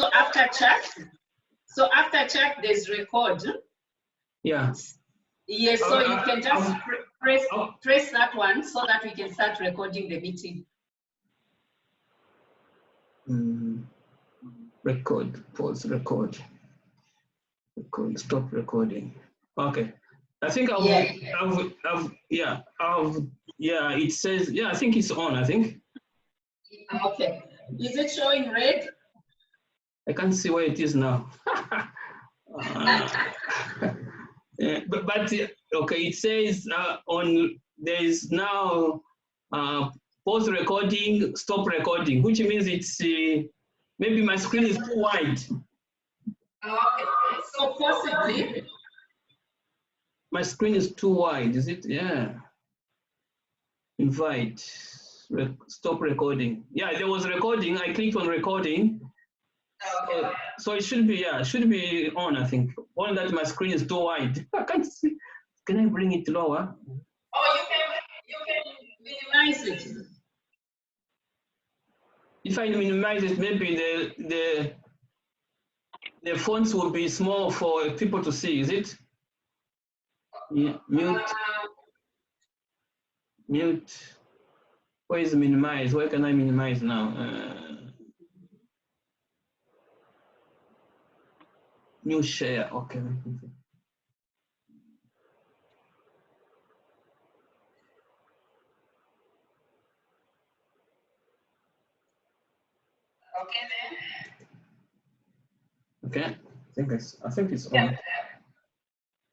So after check, there's record. Yeah. Yes, so you can just press that one so that we can start recording the meeting. Record, pause, record, stop recording. Okay. I think it says, I think it's on, I think. Okay. Is it showing red? I can't see where it is now. Okay, it says there is now pause recording, stop recording, which means it's maybe my screen is too wide. Okay, so possibly. My screen is too wide, is it? Yeah. Invite, stop recording. Yeah, there was recording. I clicked on recording. Okay. So it should be, should be on, I think. Only that my screen is too wide. I can't see. Can I bring it lower? Oh, you can minimize it. If I minimize it, maybe the fonts will be small for people to see, is it? Yeah, mute. Where is minimize? Where can I minimize now? New share, okay. Okay then. Okay, I think it's on. Yeah.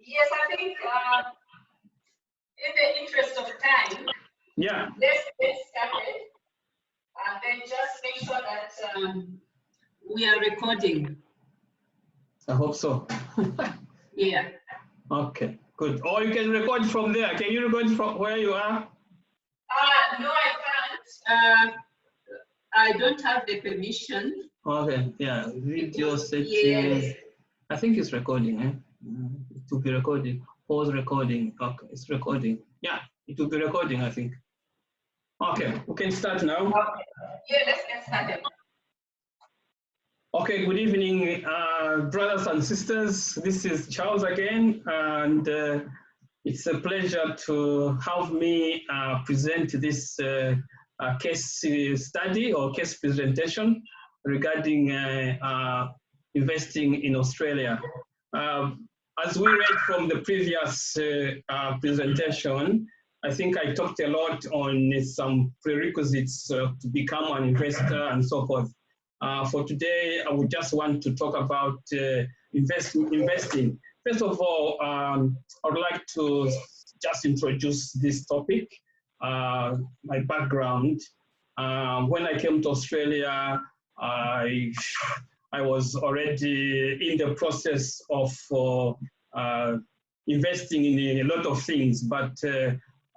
Yes, I think in the interest of time, let's get started and then just make sure that we are recording. I hope so. Yeah. Okay, good. Or you can record from there. Can you record from where you are? No, I can't. I don't have the permission. Okay, yeah. Video settings. Yes. I think it's recording, eh? It will be recording. Pause recording. Okay, it's recording. Yeah, it will be recording, I think. Okay, we can start now. Okay. Yeah, let's get started. Okay, good evening, brothers and sisters. This is Charles again, and it's a pleasure to have me present this case study or case presentation regarding investing in Australia. As we read from the previous presentation, I think I talked a lot on some prerequisites to become an investor and so forth. For today, I would just want to talk about investing. First of all, I would like to just introduce this topic, my background. When I came to Australia, I was already in the process of investing in a lot of things, but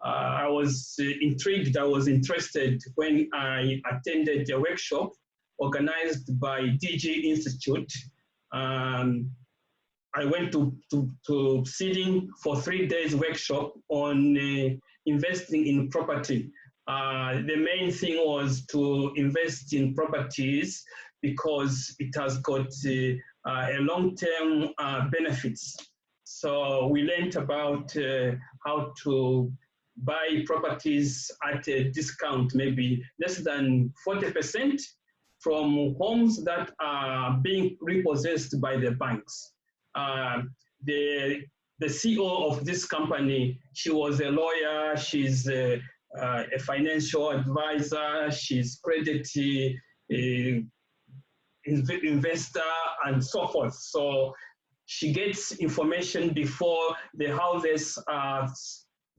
I was intrigued, I was interested when I attended a workshop organized by DG Institute. I went to Sydney for 3 days workshop on investing in property. The main thing was to invest in properties because it has got a long-term benefits. So we learned about how to buy properties at a discount, maybe less than 40%, from homes that are being repossessed by the banks. The CEO of this company, she was a lawyer, she's a financial advisor, she's credit investor and so forth. So she gets information before the houses,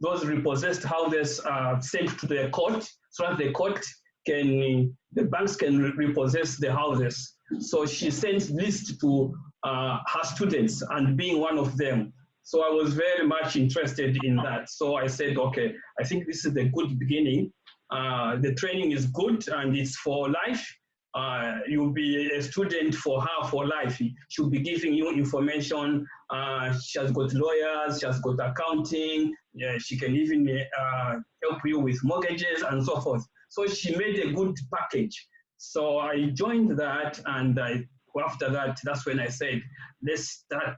those repossessed houses are sent to the court, so that the banks can repossess the houses. So she sends lists to her students, and being one of them. So I was very much interested in that. So I said, okay, I think this is a good beginning. The training is good and it's for life. You'll be a student for her for life. She'll be giving you information. She has got lawyers, she has got accounting. Yeah, she can even help you with mortgages and so forth. So she made a good package. So I joined that and I after that, that's when I said, let's start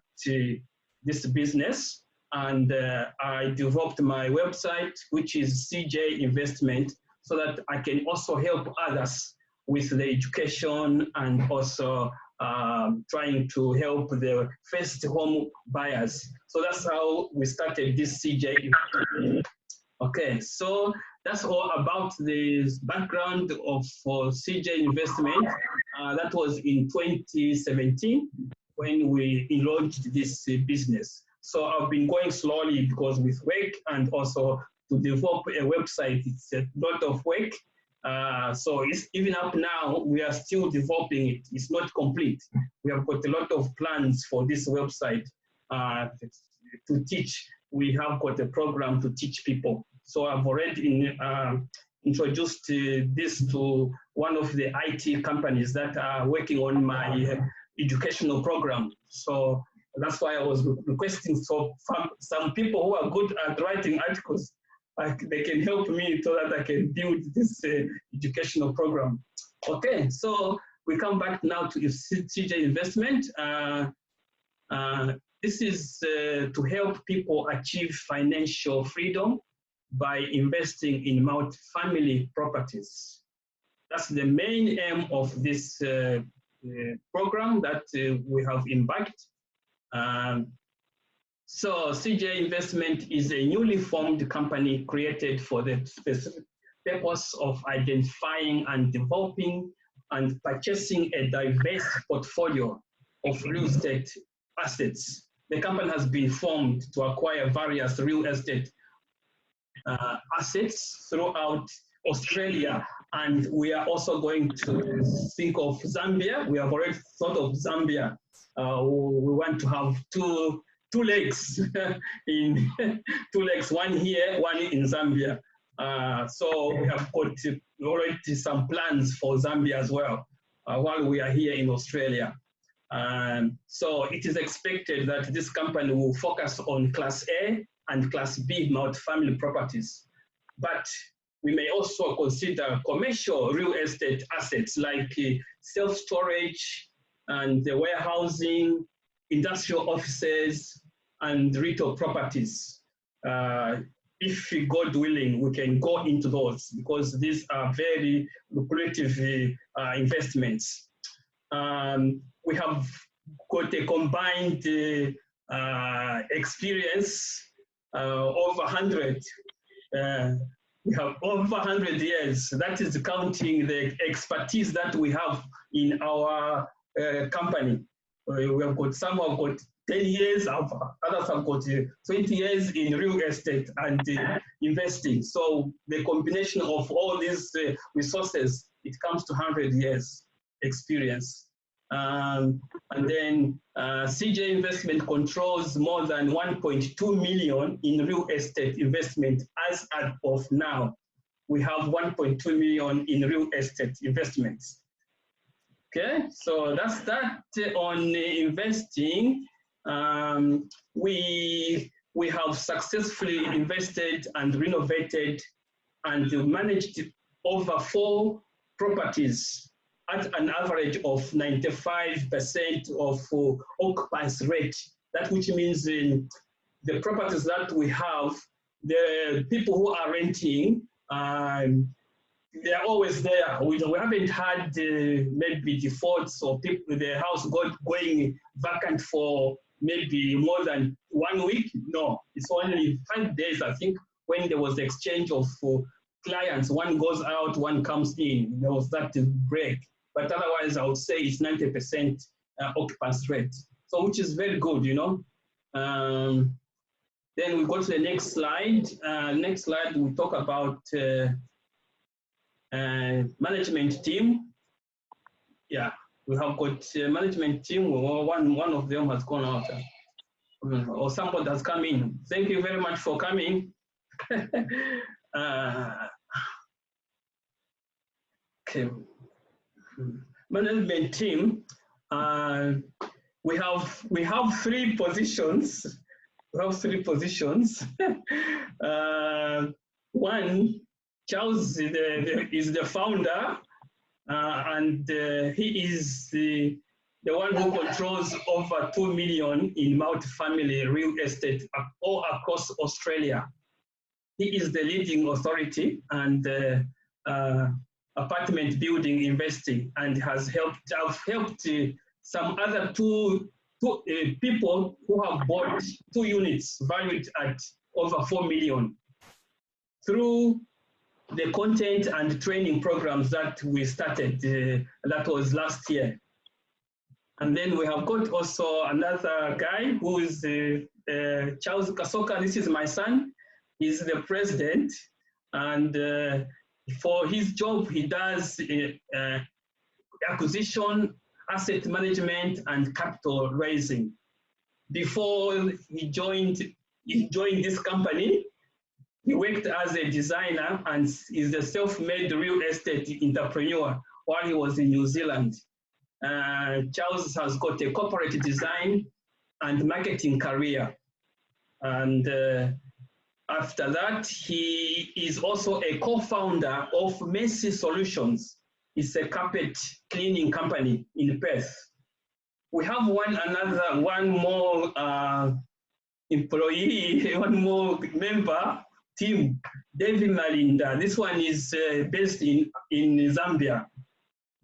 this business. And I developed my website, which is CJ Investment, so that I can also help others with the education and also trying to help the first home buyers. So that's how we started this CJ Investment. Okay, so that's all about the background of CJ Investment. That was in 2017 when we launched this business. So I've been going slowly because with work and also to develop a website, it's a lot of work. So it's even up now, we are still developing it. It's not complete. We have got a lot of plans for this website to teach. We have got a program to teach people. So I've already introduced this to one of the IT companies that are working on my educational program. So that's why I was requesting some people who are good at writing articles, they can help me so that I can build this educational program. Okay, so we come back now to CJ Investment. This is to help people achieve financial freedom by investing in multi-family properties. That's the main aim of this program that we have embarked. So CJ Investment is a newly formed company created for the specific purpose of identifying and developing and purchasing a diverse portfolio of real estate assets. The company has been formed to acquire various real estate assets throughout Australia, and we are also going to think of Zambia. We have already thought of Zambia. We want to have two legs in 2 legs, one here, one in Zambia. So we have got already some plans for Zambia as well while we are here in Australia. So it is expected that this company will focus on Class A and Class B multifamily properties. But we may also consider commercial real estate assets like self-storage and the warehousing, industrial offices, and retail properties. If God willing, we can go into those because these are very lucrative investments. We have got a combined experience over 100. We have over 100 years. That is counting the expertise that we have in our company. We have got some have got 10 years, others have got 20 years in real estate and investing. So the combination of all these resources, it comes to 100 years experience. And then CJ Investment controls more than 1.2 million in real estate investment as of now. We have 1.2 million in real estate investments. Okay, so that's that on investing. We have successfully invested and renovated and managed over 4 properties at an average of 95% of occupancy rate. That which means in the properties that we have, the people who are renting, they're always there. We haven't had maybe defaults or people, the house going vacant for maybe more than 1 week. No, it's only 5 days, I think, when there was the exchange of clients. One goes out, one comes in. There was that break. But otherwise, I would say it's 90% occupancy rate. So which is very good, you know. Then we go to the next slide. Next slide, we talk about management team. Yeah, we have got a management team. One of them has gone out, or somebody has come in. Thank you very much for coming. Okay, management team. We have 3 positions. We have 3 positions. One, Charles is the founder, and he is the the one who controls over 2 million in multi-family real estate all across Australia. He is the leading authority and apartment building investing, and has helped some other two people who have bought 2 units valued at over 4 million through the content and training programs that we started, that was last year. And then we have got also another guy who is Charles Kasoka. This is my son. He's the president, and for his job, he does acquisition, asset management, and capital raising. Before he joined this company, he worked as a designer and is a self-made real estate entrepreneur while he was in New Zealand. Charles has got a corporate design and marketing career. And after that, he is also a co-founder of Messi Solutions. It's a carpet cleaning company in Perth. We have one more employee, one more member, team, David Malinda. This one is based in Zambia.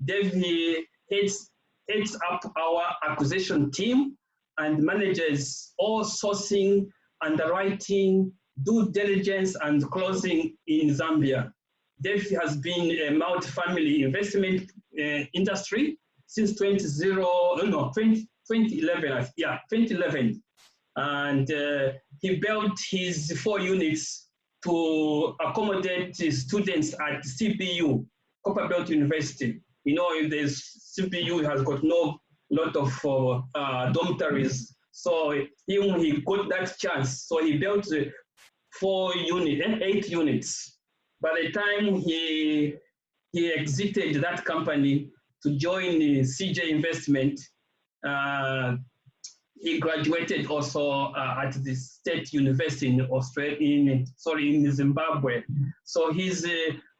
David heads up our acquisition team and manages all sourcing, underwriting, due diligence, and closing in Zambia. Dave has been a multi-family investment industry since 2011. And he built his 4 units to accommodate students at CPU, Copperbelt University. You know, this CPU has got no lot of dormitories. So he got that chance. So he built 8 units. By the time he exited that company to join the CJ Investment, he graduated also at the State University in Zimbabwe. So he's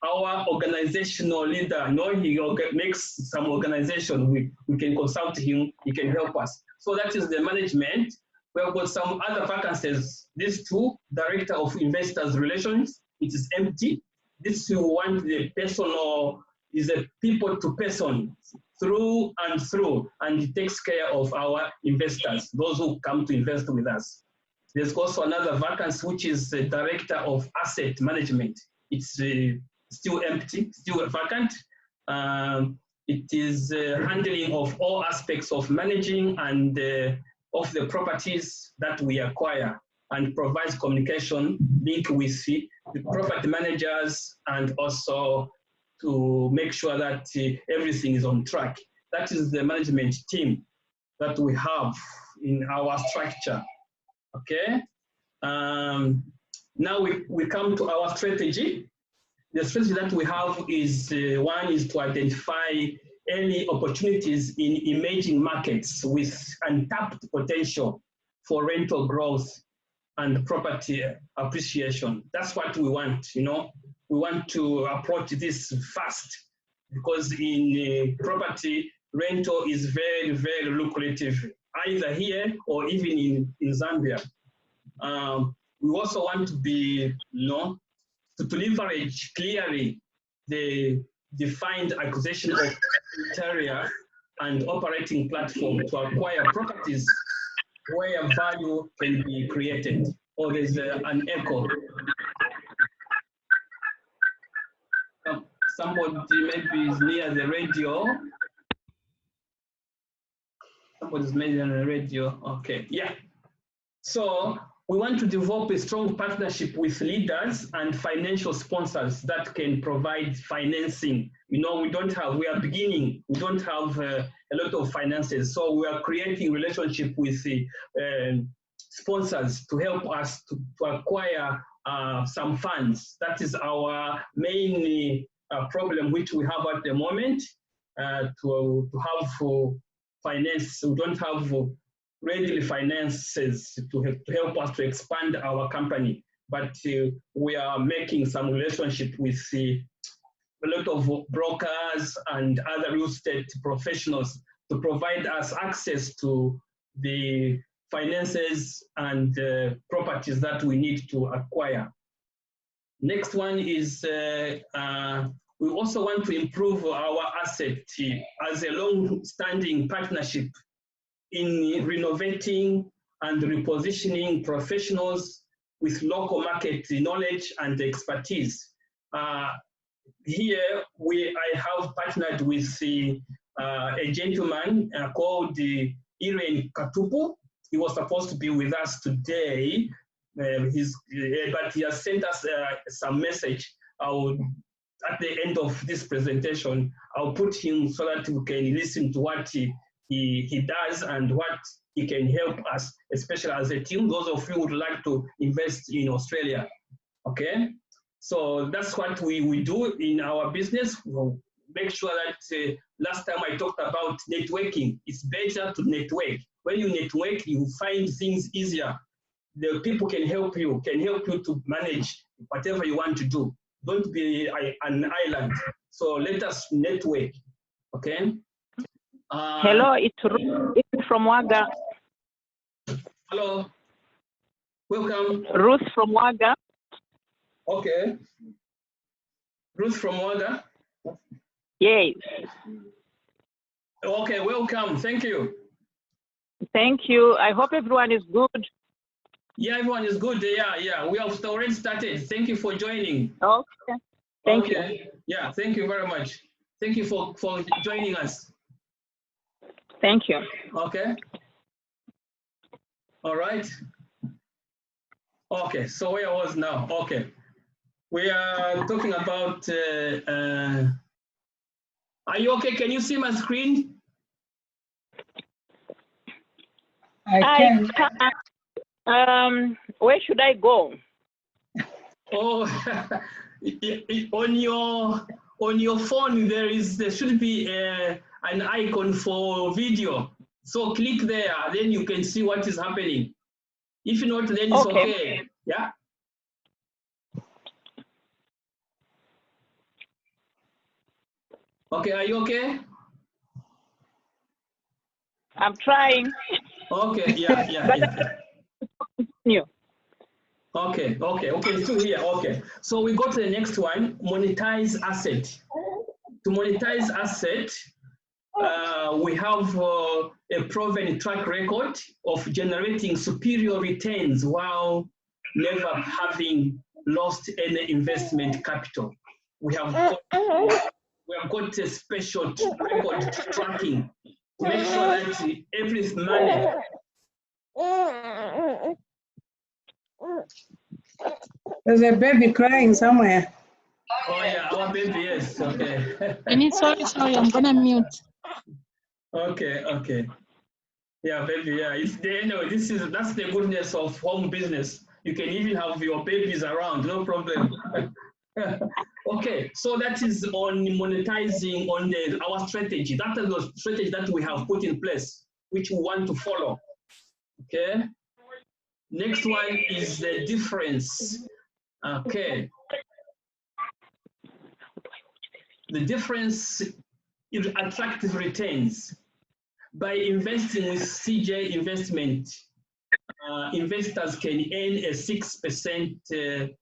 our organizational leader. You know, he makes some organization. We can consult him. He can help us. So that is the management. We have got some other vacancies. These 2, Director of Investors Relations, it is empty. This you want the personal, is a people to person, through and through, and it takes care of our investors, those who come to invest with us. There's also another vacancy, which is the Director of Asset Management. It's still empty, still vacant. It is handling of all aspects of managing and of the properties that we acquire, and provides communication link with the property managers, and also to make sure that everything is on track. That is the management team that we have in our structure, okay? Now we come to our strategy. The strategy that we have is, one is to identify any opportunities in emerging markets with untapped potential for rental growth and property appreciation. That's what we want, you know. We want to approach this fast, because in property, rental is very, very lucrative, either here or even in Zambia. We also want to be, you know, to leverage clearly the defined acquisition of criteria and operating platform to acquire properties where value can be created. Or there's an echo. Somebody maybe is near the radio. Somebody's maybe on the radio. Okay, yeah. So we want to develop a strong partnership with leaders and financial sponsors that can provide financing. You know, we are beginning, we don't have a lot of finances. So we are creating relationship with the sponsors to help us to acquire some funds. That is our main problem which we have at the moment, to have finance. We don't have readily finances to help us to expand our company, but we are making some relationship with a lot of brokers and other real estate professionals to provide us access to the finances and properties that we need to acquire. Next one is we also want to improve our asset as a long-standing partnership in renovating and repositioning professionals with local market knowledge and expertise. Here, I have partnered with a gentleman called Eren Katupu. He was supposed to be with us today, but he has sent us some message. At the end of this presentation, I'll put him so that we can listen to what he does and what he can help us, especially as a team, those of you who would like to invest in Australia, okay? So that's what we do in our business. We'll make sure that last time I talked about networking. It's better to network. When you network, you find things easier. The people can help you to manage whatever you want to do. Don't be an island. So let us network, okay? Hello, it's Ruth from Waga. Hello, welcome. Ruth from Waga. Okay. Ruth from Waga? Yes. Okay, welcome. Thank you. Thank you. I hope everyone is good. Yeah, everyone is good. Yeah. We have already started. Thank you for joining. Okay. Thank you. Yeah, thank you very much. Thank you for joining us. Thank you. Okay. All right. Okay, so where I was now. Okay. We are talking about, are you okay? Can you see my screen? I can. Where should I go? Oh, on your phone, there should be an icon for video. So click there, then you can see what is happening. If not, then it's okay. Yeah. Okay, are you okay? I'm trying. Okay, yeah. Continue. Okay, still here, okay. So we go to the next one, monetize asset. To monetize asset, we have a proven track record of generating superior returns while never having lost any investment capital. We have got a special record tracking to make sure that every money. There's a baby crying somewhere. Oh yeah, our baby, yes, okay. Sorry, I'm gonna mute. Okay. Yeah, baby, yeah. That's the goodness of home business. You can even have your babies around, no problem. Okay, so that is on monetizing on our strategy. That is the strategy that we have put in place, which we want to follow. Okay. Next one is the difference. Okay. The difference is attractive returns. By investing with CJ Investment, investors can earn a 6%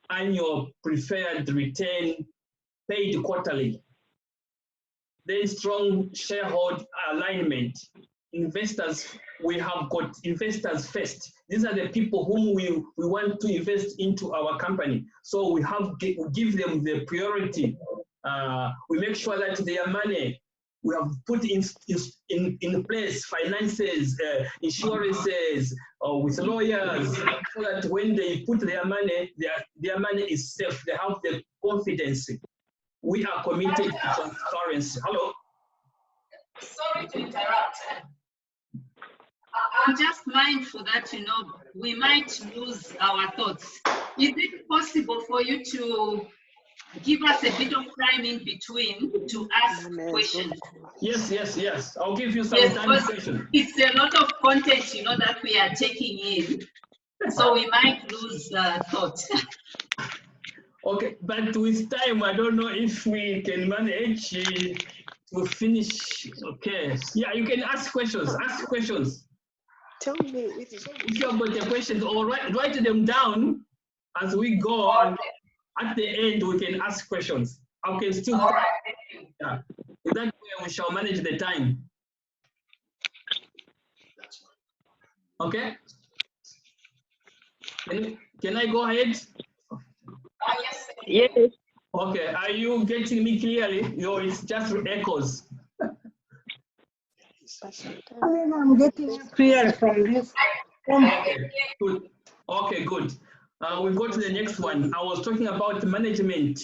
annual preferred return paid quarterly. Then strong shareholder alignment. We have got investors first. These are the people whom we want to invest into our company. So we give them the priority. We make sure that their money, we have put in place finances, insurances, with lawyers, so that when they put their money is safe. They have the confidence. We are committed to transparency. Hello? Sorry to interrupt. I'm just mindful that, we might lose our thoughts. Is it possible for you to give us a bit of time in between to ask questions? Yes. I'll give you some time session. It's a lot of content, that we are taking in. So we might lose thought. Okay, but with time, I don't know if we can manage. to finish. Okay. Yeah, you can ask questions. Ask questions. Tell me. If you have got a question, or write them down as we go. And at the end, we can ask questions. I can still. All right, thank you. Yeah. In that way, we shall manage the time. Okay. Can I go ahead? Yes. Yes. Okay. Are you getting me clearly? It's just echoes. I think I'm getting clear from this. Okay, good. Okay, good. We go to the next one. I was talking about management.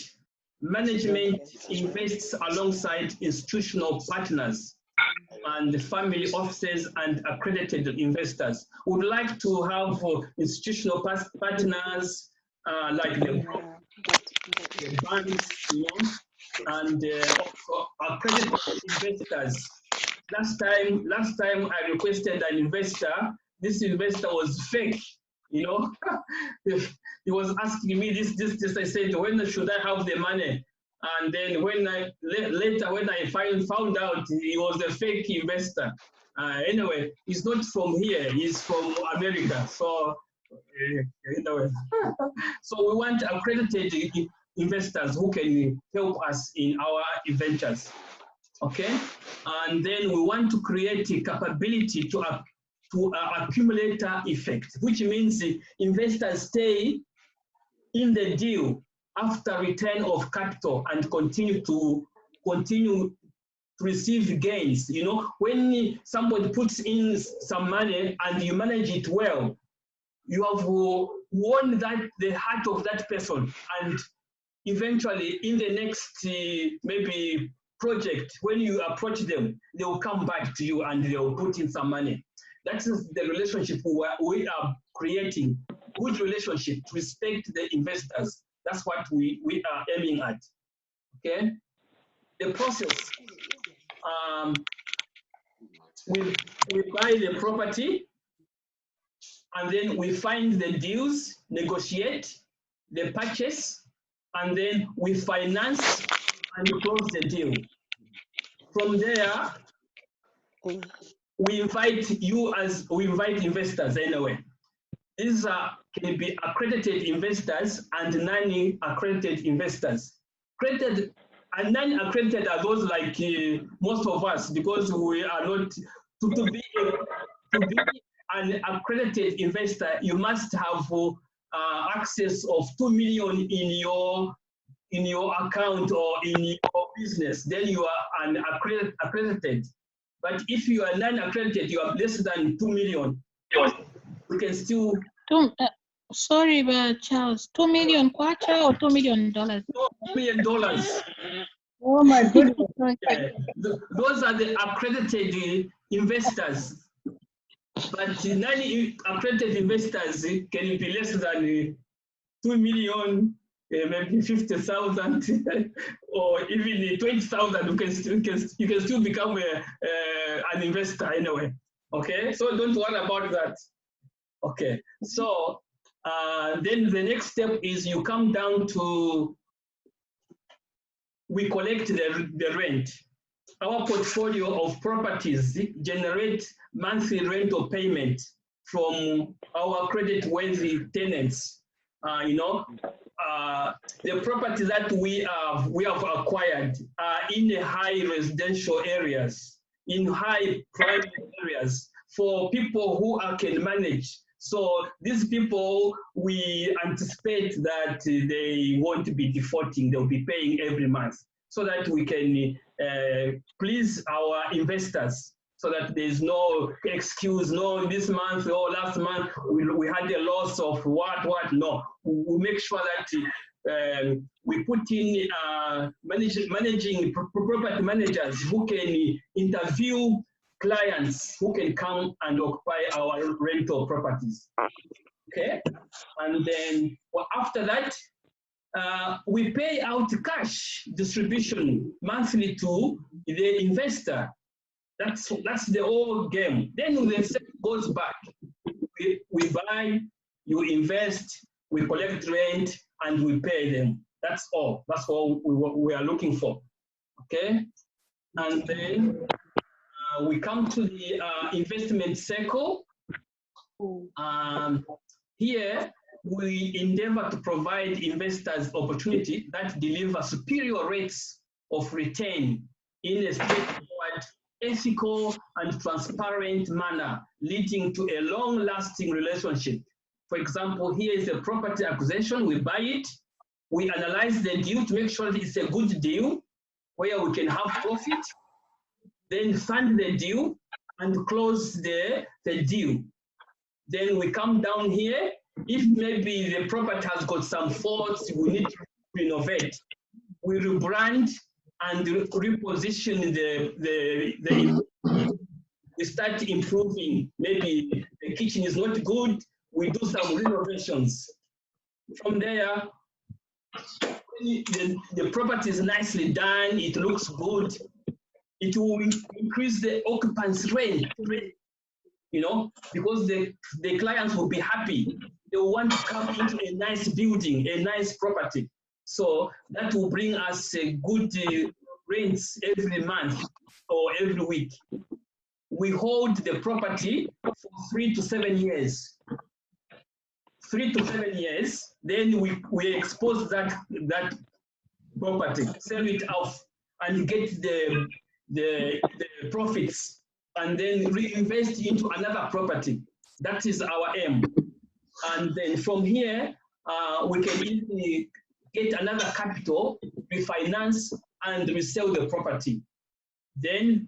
Management invests alongside institutional partners and family offices and accredited investors. We would like to have institutional partners like the banks, and also accredited investors. Last time I requested an investor. This investor was fake, He was asking me this. I said, when should I have the money? And then when I found out he was a fake investor. Anyway, he's not from here. He's from America. So anyway, so we want accredited investors who can help us in our ventures. Okay, and then we want to create a capability to accumulator effect, which means investors stay in the deal after return of capital and continue to receive gains. When somebody puts in some money and you manage it well, you have won the heart of that person, and eventually in the next maybe project, when you approach them, they will come back to you and they will put in some money. That is the relationship we are creating. Good relationship to respect the investors. That's what we are aiming at. Okay. The process. We buy the property, and then we find the deals, negotiate the purchase, and then we finance and close the deal. From there, we invite investors anyway. These can be accredited investors and non-accredited investors. Accredited and non-accredited are those like most of us, because we are not to be an accredited investor. You must have access of 2 million in your account or in your business. Then you are an accredited. But if you are non-accredited, you have less than 2 million. We can still. Sorry, but Charles, 2 million kwacha or $2 million? $2 million. Oh my goodness. Yeah. Those are the accredited investors. But non-accredited investors can be less than 2 million, maybe 50,000, or even 20,000. You can still become an investor anyway. Okay, so don't worry about that. Okay, so then the next step is you come down to, we collect the rent. Our portfolio of properties generate monthly rental payment from our credit-worthy tenants. The properties that we have acquired are in the high residential areas, in high private areas, for people who can manage. So these people, we anticipate that they won't be defaulting. They'll be paying every month, so that we can please our investors, so that there's no excuse, no, this month or last month we had a loss of what. No, we make sure that we put in managing property managers who can interview clients who can come and occupy our rental properties. Okay, and then after that, we pay out cash distribution monthly to the investor. That's the whole game. Then the set goes back. We buy, you invest, we collect rent, and we pay them. That's all. That's all we are looking for. Okay. And then we come to the investment cycle. Here, we endeavor to provide investors opportunity that deliver superior rates of return in a straightforward, ethical, and transparent manner, leading to a long-lasting relationship. For example, here is a property acquisition. We buy it. We analyze the deal to make sure that it's a good deal where we can have profit, then fund the deal and close the deal. Then we come down here. If maybe the property has got some faults, we need to renovate. We rebrand and reposition we start improving. Maybe the kitchen is not good. We do some renovations. From there, the property is nicely done. It looks good. It will increase the occupancy rate, you know, because the clients will be happy. They will want to come into a nice building, a nice property. So that will bring us a good rents every month or every week. We hold the property for 3 to 7 years. 3 to 7 years, then we expose that property, sell it off, and get the profits, and then reinvest into another property. That is our aim. And then from here, we can easily get another capital, refinance, and resell the property. Then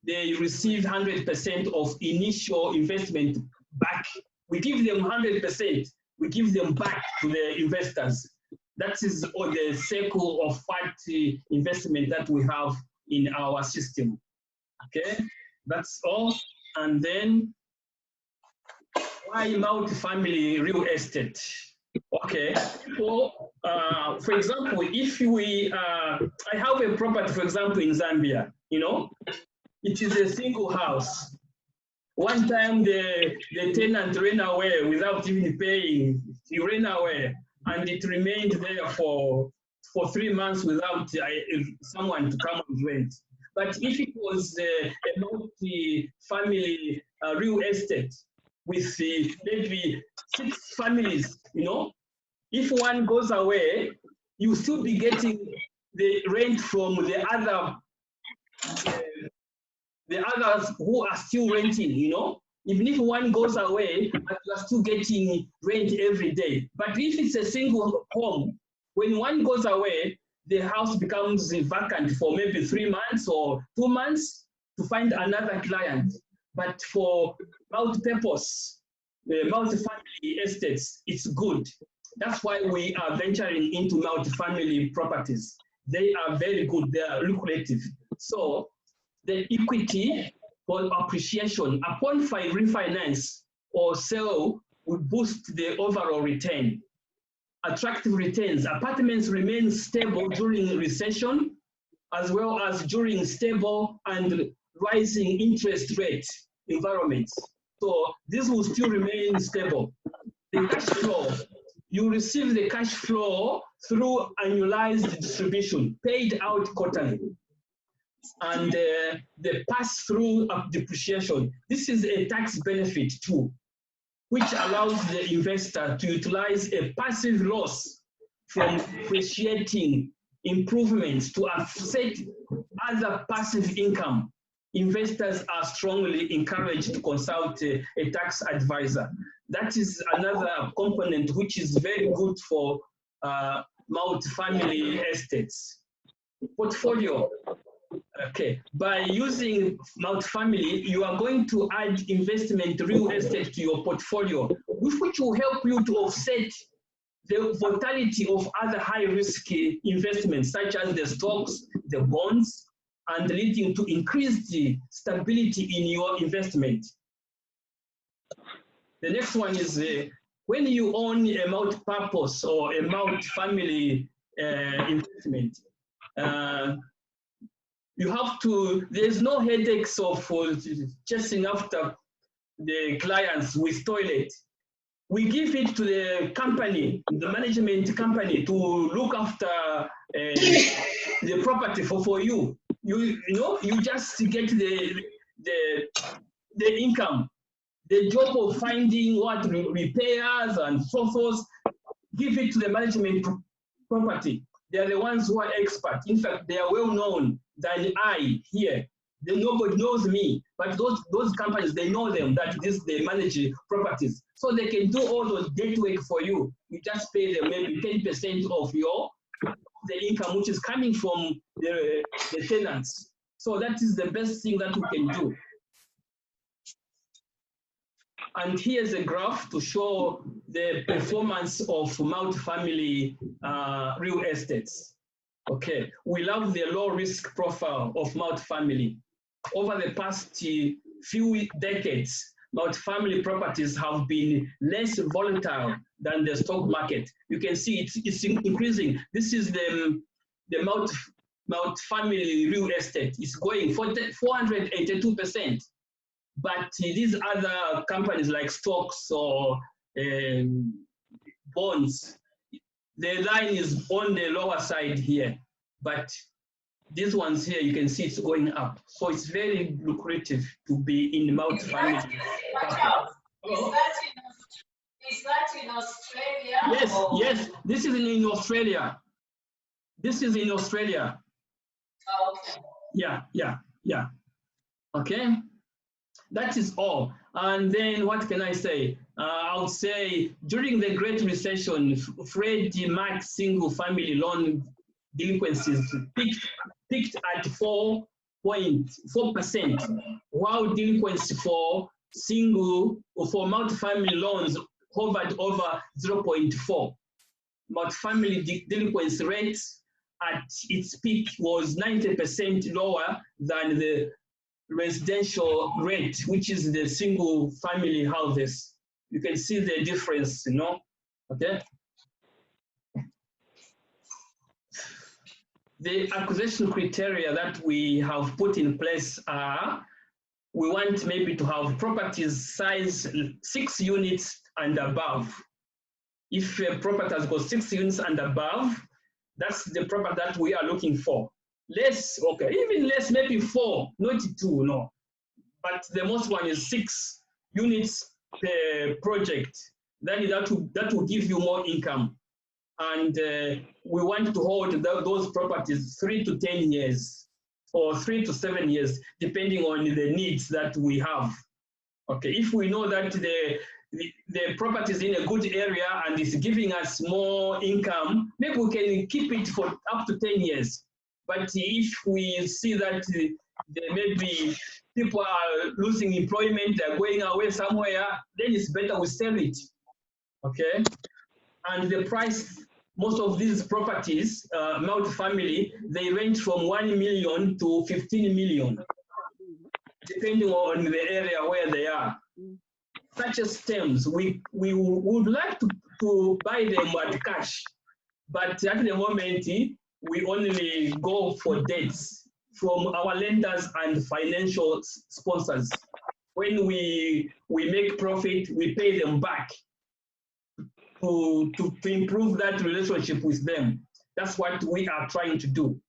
they receive 100% of initial investment back. We give them 100%. We give them back to the investors. That is all the cycle of investment that we have in our system. Okay, that's all. And then why multifamily real estate? Okay, well, for example, if we, I have a property, for example, in Zambia, you know, it is a single house. One time the tenant ran away without even paying. He ran away and it remained there for 3 months without someone to come and rent. But if it was a multi-family real estate with maybe 6 families, you know, if one goes away, you still be getting the rent from the others who are still renting, you know. Even if one goes away, but you are still getting rent every day. But if it's a single home, when one goes away, the house becomes vacant for maybe 3 months or 2 months to find another client. But for multi-purpose, multi-family estates, it's good. That's why we are venturing into multi-family properties. They are very good, they are lucrative. So the equity for appreciation upon refinance or sell will boost the overall return. Attractive returns. Apartments remain stable during recession, as well as during stable and rising interest rate environments. So this will still remain stable. The cash flow. You receive the cash flow through annualized distribution, paid out quarterly. And the pass-through of depreciation. This is a tax benefit too, which allows the investor to utilize a passive loss from depreciating improvements to offset other passive income. Investors are strongly encouraged to consult a tax advisor. That is another component which is very good for multifamily estates. Portfolio. Okay, by using multifamily, you are going to add investment real estate to your portfolio, which will help you to offset the volatility of other high-risk investments, such as the stocks, the bonds, and leading to increased stability in your investment. The next one is when you own a multi-purpose or a multi-family investment, you have to, there's no headaches of chasing after the clients with toilet. We give it to the company, the management company, to look after the property for you. you know, you just get the income. The job of finding what repairs and so forth, give it to the management property. They are the ones who are expert. In fact, they are well known than I here. Nobody knows me, but those companies, they know them, that they manage properties. So they can do all those debt work for you. You just pay them maybe 10% of the income, which is coming from the tenants. So that is the best thing that we can do. And here's a graph to show the performance of multifamily real estates. Okay, we love the low risk profile of multifamily. Over the past few decades, multifamily properties have been less volatile than the stock market. You can see it's increasing. This is the multifamily real estate. It's going 482%. But these other companies like stocks or bonds, the line is on the lower side here. But these ones here, you can see it's going up. So it's very lucrative to be in multifamily. Is that in Australia? Yes, yes. This is in Australia. This is in Australia. Oh, okay. Yeah. Okay. That is all. And then what can I say? I would say during the Great Recession, Freddie Mac single family loan delinquencies peaked at 4.4%, while delinquency for multifamily loans hovered over 0.4. Multifamily delinquency rates at its peak was 90% lower than the residential rate, which is the single family houses. You can see the difference, you know, okay? The acquisition criteria that we have put in place are, we want maybe to have properties size 6 units and above. If a property has got 6 units and above, that's the property that we are looking for. Less, okay, even less, maybe 4, not 2, no. But the most one is 6 units per project. Then that will give you more income. And we want to hold those properties 3 to 10 years or 3 to 7 years, depending on the needs that we have. Okay, if we know that the property is in a good area and it's giving us more income, maybe we can keep it for up to 10 years. But if we see that maybe people are losing employment, they're going away somewhere, then it's better we sell it, okay? And the price, most of these properties, multifamily, they range from 1 million to 15 million, depending on the area where they are. Such as terms, we would like to buy them at cash, but at the moment, we only go for debts from our lenders and financial sponsors. When we make profit, we pay them back to improve that relationship with them. That's what we are trying to do.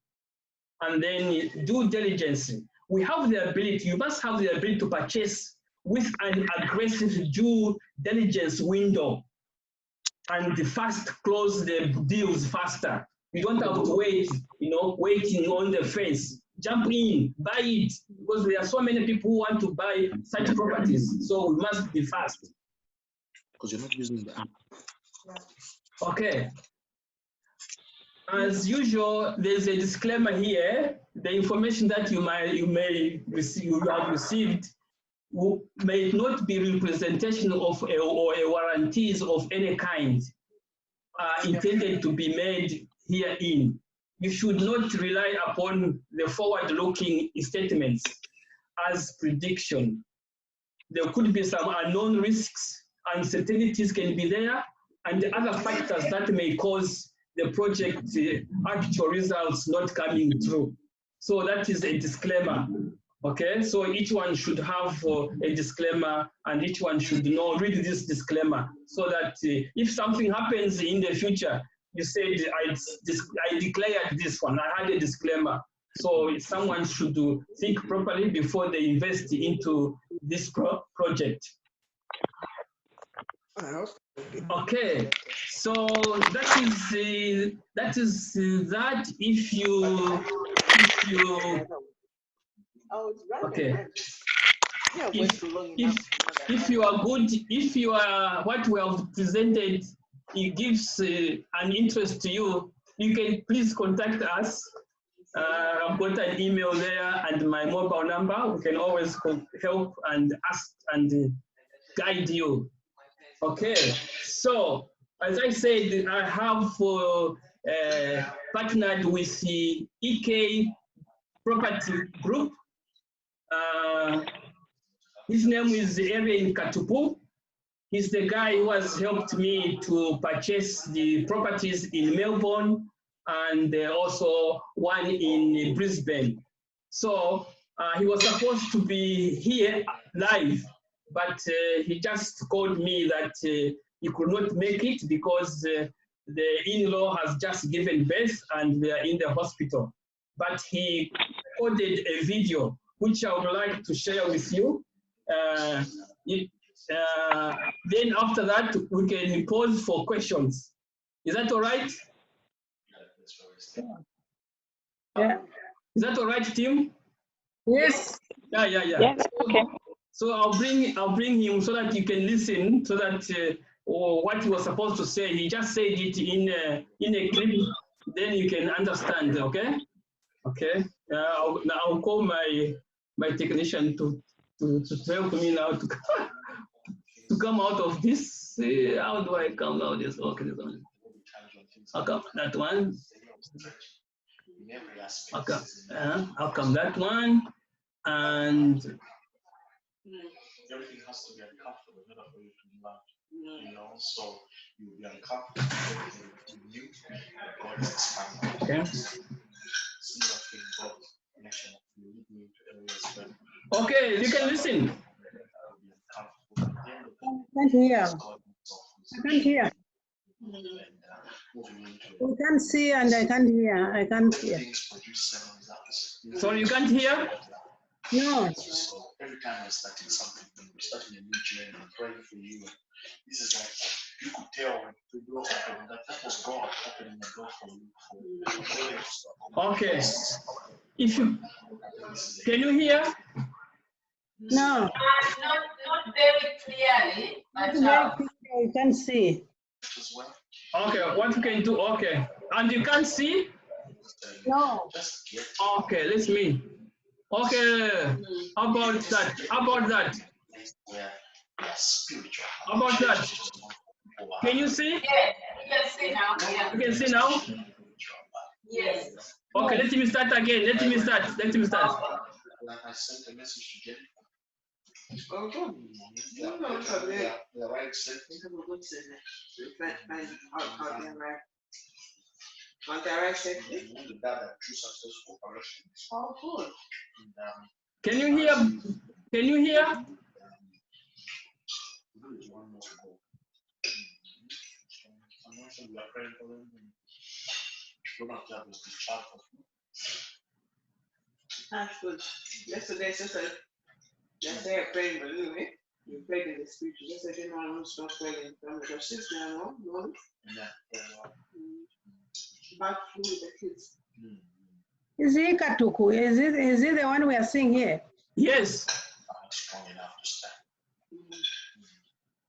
And then due diligence. We have the ability, you must have the ability to purchase with an aggressive due diligence window and fast close the deals faster. You don't have to wait, you know, waiting on the fence. Jump in, buy it, because there are so many people who want to buy such properties. So we must be fast. Because you're not using the app. Okay. As usual, there's a disclaimer here. The information that you have received may not be representation of or warranties of any kind intended to be made herein. You should not rely upon the forward-looking statements as prediction. There could be some unknown risks, uncertainties can be there, and the other factors that may cause the project actual results not coming through. So that is a disclaimer. Okay, so each one should have a disclaimer, and each one should read this disclaimer, so that if something happens in the future, you said, I declared this one, I had a disclaimer So someone should think properly before they invest into this project. Okay, so that is that. If you okay. If you are good, if you are what we have presented, it gives an interest to you, you can please contact us. I've got an email there and my mobile number. We can always help and ask and guide you. Okay, so as I said, I have partnered with the EK Property Group. His name is Eren Katupu. He's the guy who has helped me to purchase the properties in Melbourne and also one in Brisbane. So he was supposed to be here live, but he just called me that he could not make it because the in-law has just given birth and they are in the hospital. But he recorded a video which I would like to share with you. Then after that, we can pause for questions. Is that all right? Yeah. Is that all right, Tim? Yes. Yeah. Okay. So I'll bring him so that you can listen, so that what he was supposed to say, he just said it in a clip. Then you can understand. Okay. Okay. I'll call my technician to help me now to come out of this. How do I come out of this? Okay, this one. Okay, that one. Okay, I'll come that one, and everything has to be uncomfortable in order for you to learn. You know, so you'll be uncomfortable to you. God is expanding. Okay. Similar thing, God connection. You lead me into areas where. Okay, you can listen. I can't hear. I can't hear. I can't see and I can't hear. I can't hear. So you can't hear? No. So every time we're starting something, we're starting a new journey, I'm praying for you. This is like, you could tell the door open that was God opening the door for you. Okay. If you can you hear? No. Not very clearly. I can't see. Okay, what you can do? Okay, and you can't see? No. Okay, let's me. Okay, how about that? How about that? How about that? Can you see? Yes, you can see now. Yeah. You can see now? Yes. Okay, let me start again. Let me start. Let me start. I sent a message to Jenny. Can you hear? Can you hear? That's good. Yesterday, sister, yesterday I prayed with you, eh? You prayed in the spirit. Yesterday, I didn't want to stop praying. I'm like, sister, no. Back with the kids. Is he Katuku? Is it the one we are seeing here? Yes. I'm strong enough to stand.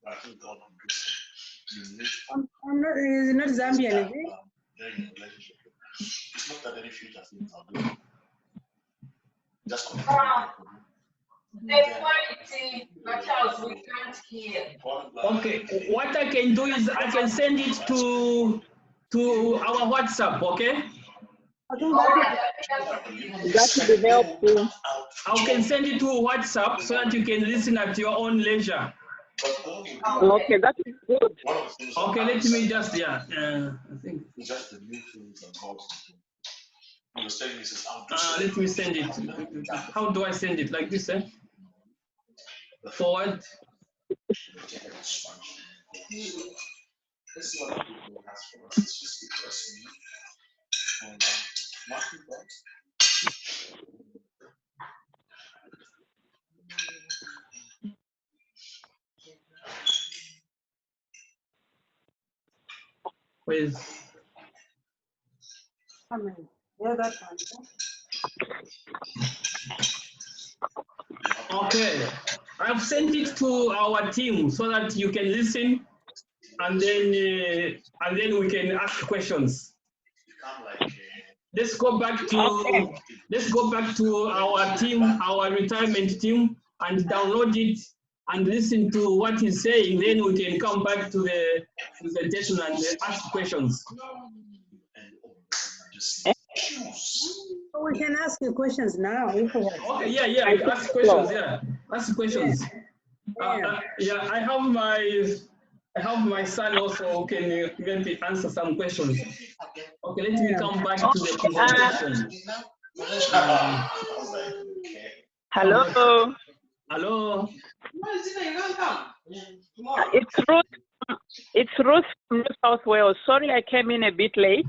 I think God will do something. I'm not. He's not Zambian, is he? It's not that any future things are doing. Just The quality, but Charles, we can't hear. Okay, what I can do is I can send it to our WhatsApp, okay? That would be helpful. I can send it to WhatsApp so that you can listen at your own leisure. Okay, that is good. Okay, let me just, I think. It's just the new things that God is doing. Let me send it. How do I send it? Like this, eh? Forward. This is what people has for us. It's just expressing. And With Yeah, that one. okay, I've sent it to our team so that you can listen, and then we can ask questions. Let's go back to our team, our retirement team, and download it and listen to what he's saying. Then we can come back to the presentation and ask questions. So we can ask you questions now. If we have. Okay, yeah, ask questions. Yeah, ask questions. Yeah, I have my son also who can maybe answer some questions. Okay, let me come back to the presentation. Hello. Hello. It's Ruth from New South Wales. Sorry, I came in a bit late.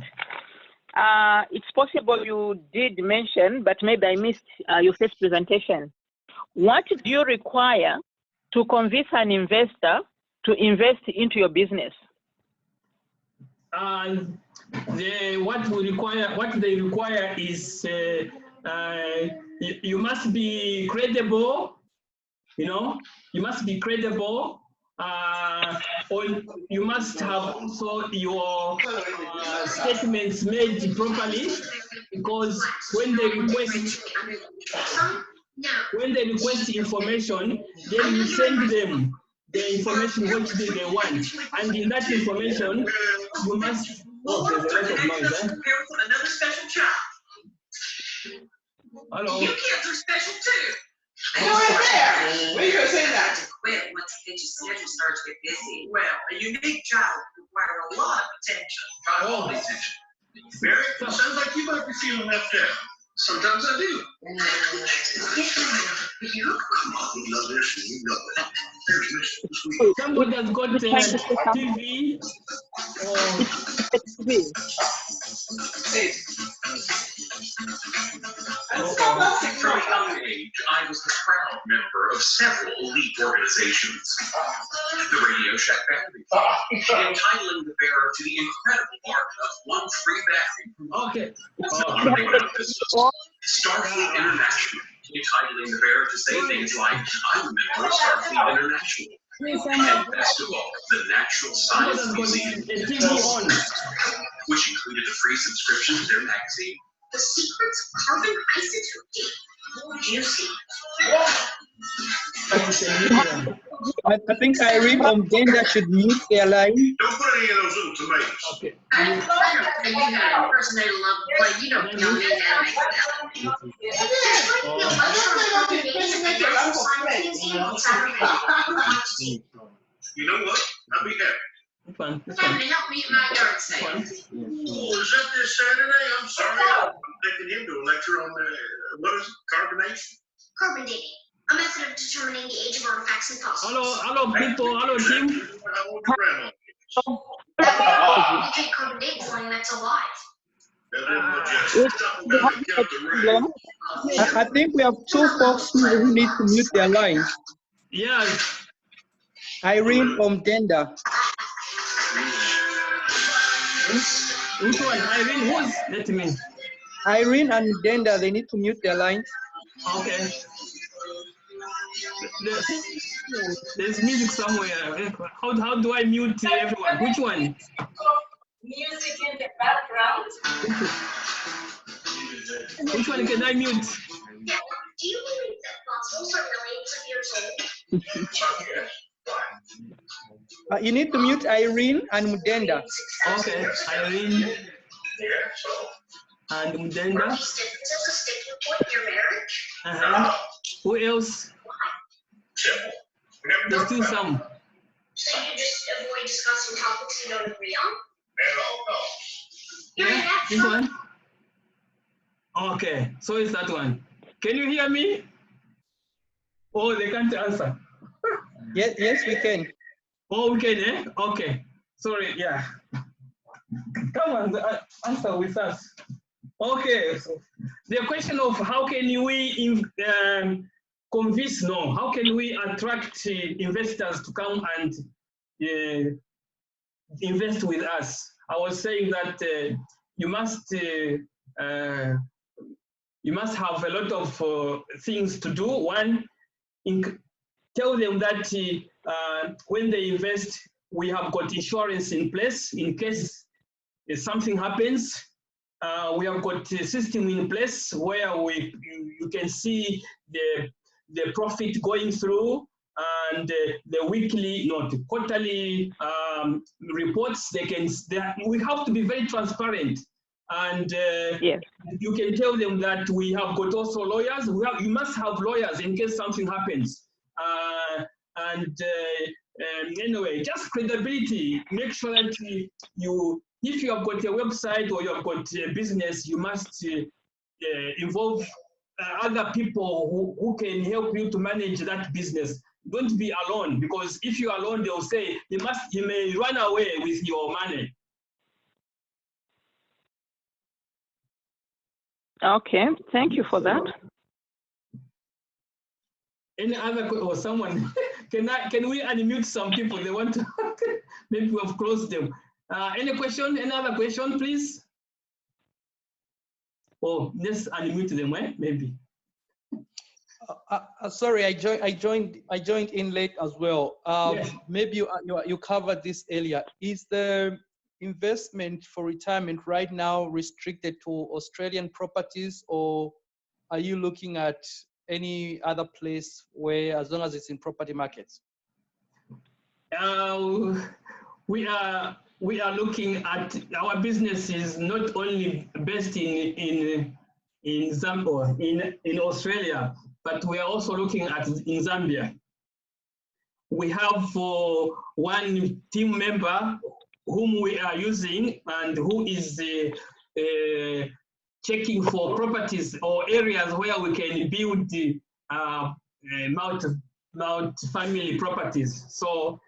It's possible you did mention, but maybe I missed your first presentation. What do you require to convince an investor to invest into your business? What they require is you must be credible. You know, you must be credible. Or you must have also your statements made properly, because when they request information, then you send them the information which they want, and in that information you must. Oh, there's a lot of noise. Another special child. Hello. You can't do special too. Go right there. Where you gonna say that? Quit once your schedule starts to get busy. Well, a unique child requires a lot of attention. All the attention. Mary, it sounds like you might be feeling left out. Sometimes I do. If you look, come on, we love this and you love that. Somebody has got TV. From a young age, I was the proud member of several elite organizations. The Radio Shack family, entitling the bearer to the incredible art of one free bathroom. Starfleet International, entitling the bearer to say things like, I'm a member of Starfleet International. And best of all, the Natural Science Museum, which included a free subscription to their magazine. The secrets of carbon isotope. Juicy. I think Irene on Gender should mute their line. Don't put any of those little tomatoes. Okay. You got a person they love, but you don't know me how to make You know what? I'll be happy. Time to help me in my yard sale. Oh, is that this Saturday? I'm sorry. I'm taking him to a lecture on what is it? Carbonation? Carbon dating, a method of determining the age of artifacts and fossils. Hello people, hello team. How old your grandma? You take carbon dating for something that's alive. I think we have two folks who need to mute their line. Yeah. Irene from Gender. Which one? Irene, who's? Let me. Irene and Denda, they need to mute their lines. Okay. There's music somewhere. How do I mute everyone? Which one? Music in the background. Which one can I mute? Yeah. Do you believe that fossils are millions of years old? You need to mute Irene and Mudenda. Okay, Irene and Mudenda. Who else? There's still some. So you just avoid discussing topics you don't agree on? Yeah, this one. Okay, so it's that one. Can you hear me? Oh, they can't answer. Yes, we can. Oh, we can, eh? Okay. Sorry, yeah. Come on, answer with us. Okay, so the question of how can we convince, no, how can we attract investors to come and invest with us? I was saying that you must have a lot of things to do. One, tell them that when they invest, we have got insurance in place in case something happens. We have got a system in place where you can see the profit going through, and the weekly, not quarterly reports. We have to be very transparent, and yes. You can tell them that we have got also lawyers. You must have lawyers in case something happens. Anyway, just credibility. Make sure that if you have got a website or you have got a business, you must involve other people who can help you to manage that business. Don't be alone, because if you're alone, they'll say you may run away with your money. Okay, thank you for that. Any other or someone? Can we unmute some people? They want to. Maybe we have closed them. Any question? Any other question, please? Oh, let's unmute them. Maybe. Sorry, I joined in late as well. Yes. Maybe you covered this earlier. Is the investment for retirement right now restricted to Australian properties, or are you looking at any other place where, as long as it's in property markets? We are looking at, our business is not only based in Zambia, in Australia, but we are also looking at in Zambia. We have one team member whom we are using and who is checking for properties or areas where we can build multi-family properties. So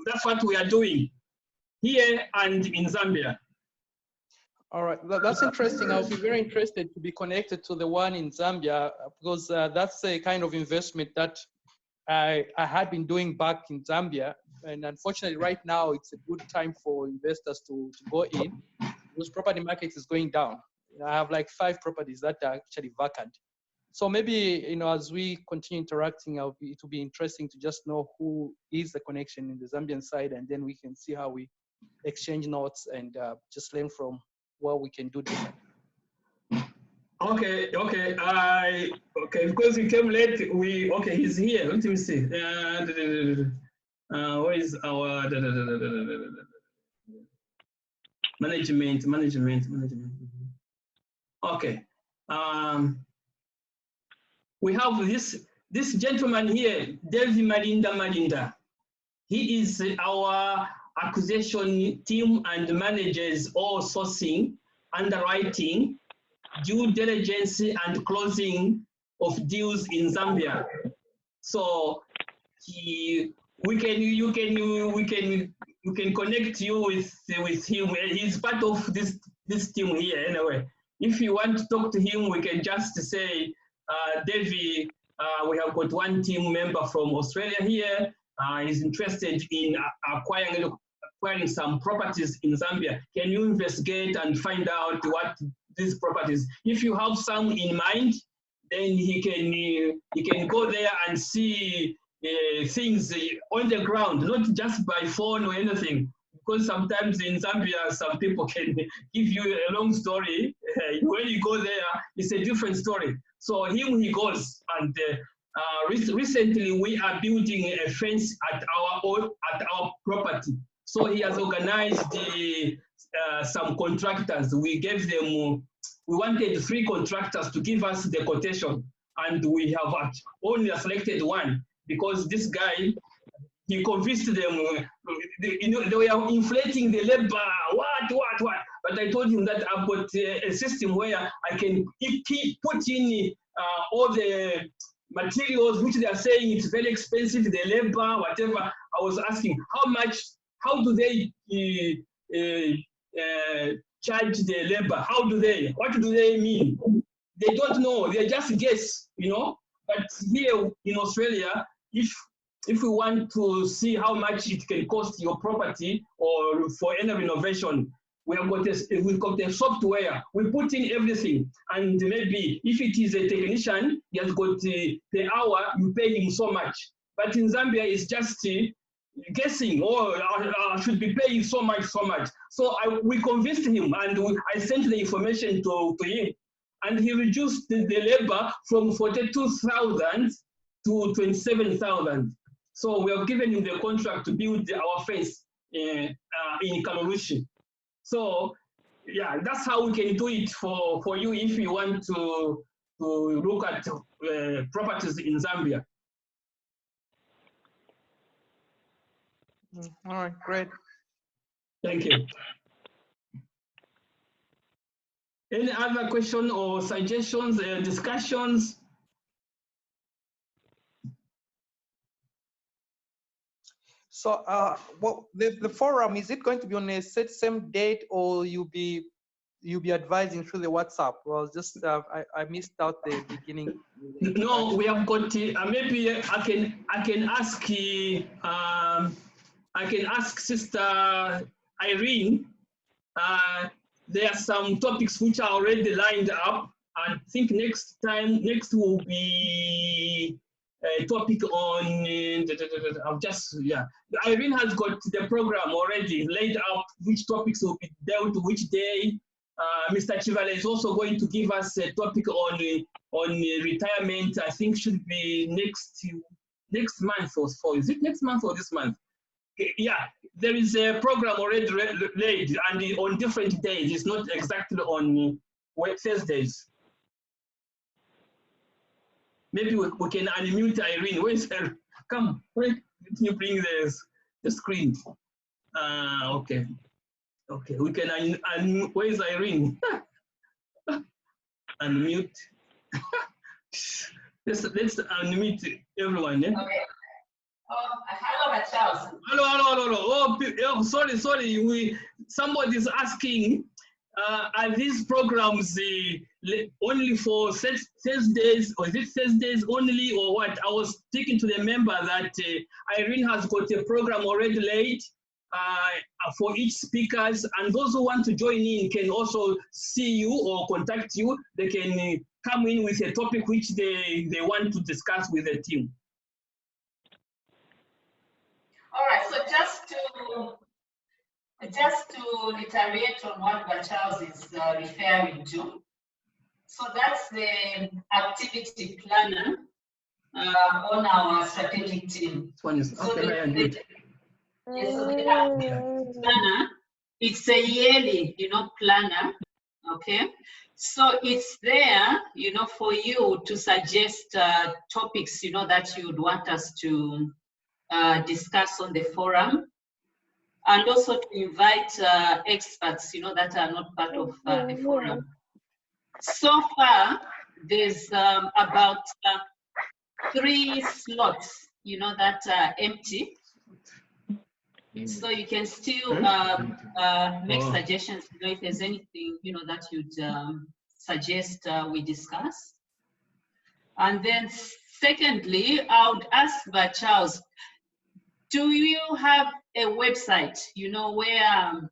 that's what we are doing here and in Zambia. All right, that's interesting. I'll be very interested to be connected to the one in Zambia, because that's a kind of investment that I had been doing back in Zambia. And unfortunately, right now, it's a good time for investors to go in, because property market is going down. I have like 5 properties that are actually vacant. So maybe, as we continue interacting, it will be interesting to just know who is the connection in the Zambian side, and then we can see how we exchange notes and just learn from what we can do different. Okay, because we came late, he's here. Let me see. Where is our management? Okay. We have this gentleman here, David Malinda. He is our acquisition team and manages all sourcing, underwriting, due diligence, and closing of deals in Zambia. So you can connect you with him. He's part of this team here anyway. If you want to talk to him, we can just say, Davey, we have got one team member from Australia here. He's interested in acquiring some properties in Zambia. Can you investigate and find out what these properties? If you have some in mind, then he can go there and see things on the ground, not just by phone or anything. Because sometimes in Zambia, some people can give you a long story. When you go there, it's a different story. So he goes, and recently we are building a fence at our property. So he has organized some contractors. We gave them. We wanted 3 contractors to give us the quotation, and we have only selected one, because this guy, he convinced them. They were inflating the labor. What? But I told him that I've got a system where I can put in all the materials which they are saying it's very expensive, the labor, whatever. I was asking how do they charge the labor. What do they mean? They don't know, they just guess, you know. But here in Australia, if we want to see how much it can cost your property or for any renovation, we've got a software, we put in everything. And maybe if it is a technician, he has got per hour, you pay him so much. But in Zambia, it's just guessing, I should be paying so much. So we convinced him, and I sent the information to him. And he reduced the labor from 42,000 to 27,000. So we have given him the contract to build our fence in Kalurushi. So yeah, that's how we can do it for you if you want to look at properties in Zambia. All right, great. Thank you. Any other question or suggestions, discussions? So, the forum, is it going to be on a same date, or you'll be advising through the WhatsApp? Well, just I missed out the beginning. No, we have got. Maybe I can ask Sister Irene. There are some topics which are already lined up. I think next will be a topic on. Irene has got the program already laid out. Which topics will be dealt which day. Mr. Chivale is also going to give us a topic on retirement. I think should be next month or so. Is it next month or this month? Yeah, there is a program already laid and on different days. It's not exactly on Thursdays. Maybe we can unmute Irene. Where's her? Come, let me bring the screen. Okay. Okay, we can where's Irene? Unmute. let's unmute everyone. Yeah? Okay. Hello, Charles. Hello. Oh, sorry. Somebody's asking, are these programs only for Thursdays, or is it Thursdays only, or what? I was speaking to the member that Irene has got a program already laid for each speakers, and those who want to join in can also see you or contact you. They can come in with a topic which they want to discuss with the team. All right, so just to reiterate on what Charles is referring to. So that's the activity planner on our strategic team. One is okay, I agree. Yes, so the activity planner, it's a yearly, planner, okay? So it's there, for you to suggest topics, that you would want us to discuss on the forum, and also to invite experts, that are not part of the forum. So far, there's about 3 slots, that are empty. So you can still make suggestions, if there's anything, that you'd suggest we discuss. And then secondly, I would ask Charles, do you have a website, where,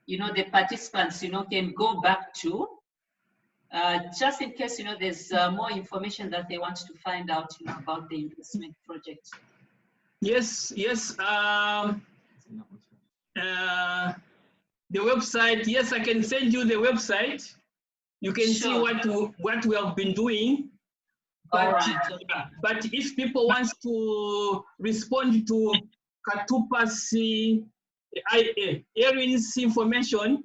the participants, can go back to, just in case, there's more information that they want to find out, about the investment project? Yes. The website, yes, I can send you the website. You can see what we have been doing. But, but if people want to respond to Katupa's Erin's information,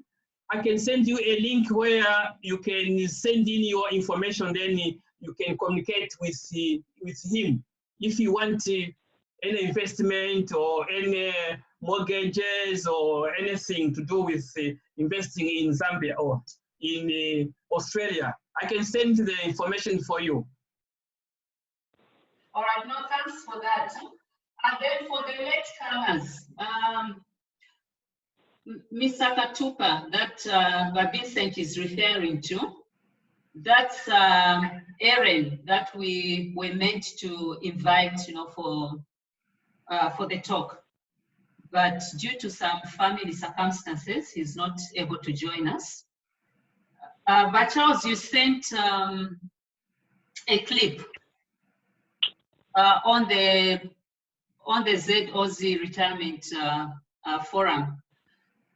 I can send you a link where you can send in your information, then you can communicate with him. If you want any investment or any mortgages or anything to do with investing in Zambia or in Australia, I can send the information for you. All right, no, thanks for that. And then for the latecomers, Mr. Katupa, that Vincent is referring to, that's Eren that we were meant to invite, for the talk. But due to some family circumstances, he's not able to join us. But Charles, you sent a clip on the ZOZ retirement forum.